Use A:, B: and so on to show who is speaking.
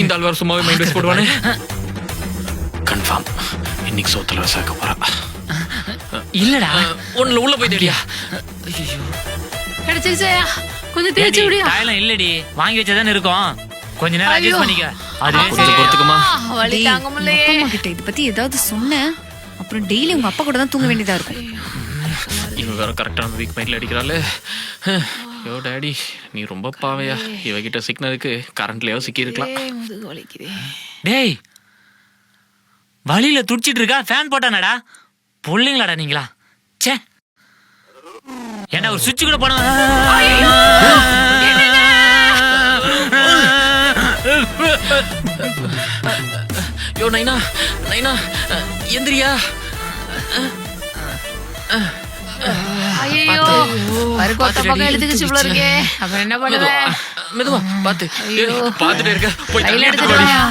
A: இந்த ஆள் வேற சும்மாவே மைண்ட் வேஸ்ட் போடுவானே. கன்ஃபார்ம் இன்னைக்கு சோத்துல சேர்க்க போறா.
B: இல்லடா
A: ஒண்ணுல உள்ள போய் தேடியா.
C: கிடைச்சிருச்சா? கொஞ்சம் தேய்ச்சி விடியா?
B: தாயெல்லாம் இல்லடி, வாங்கி வச்சதானே இருக்கும். கொஞ்ச நேரம் அட்ஜஸ்ட் பண்ணிக்க. அதுவே
A: கொஞ்சம் பொறுத்துக்குமா.
C: வலி தாங்க முடியலையே.
D: அம்மா கிட்ட இத பத்தி ஏதாவது சொன்னேன், அப்புறம் டெய்லி உங்க அப்பா கூட தான் தூங்க வேண்டியதா இருக்கும்.
A: இவன் வேற கரெக்டா நம்ம வீக் மைண்ட்ல அடிக்கிறாள். யோ டாடி, நீ ரொம்ப பாவையா. இவகிட்ட சிக்னதுக்கு கரண்ட்லயோ சிக்கி இருக்கலாம்.
C: முதுகு வலிக்குதே.
B: டேய், வழியில துடிச்சிட்டு இருக்கா, ஃபேன் போட்டானடா. பொல்லிங்களாடா நீங்களா? ச்சே, ஏன்னா ஒரு சுவிட்ச் கூட போன.
A: யோ நைனா, நைனா எந்திரியா.
C: ஐயோ, பருக்கோத்த பக்கம் எடுத்துக்கிச்சு இவ்வளவு இருக்கே. அப்புறம் என்ன பண்ணுவேன்?
A: மெதுவா பாத்து.
C: ஐயோ.
A: பாத்துட்டே இருக்க. போய்
C: கையில
A: தள்ளி
C: எடுத்துட்டு
A: எடுத்து
C: வாயா.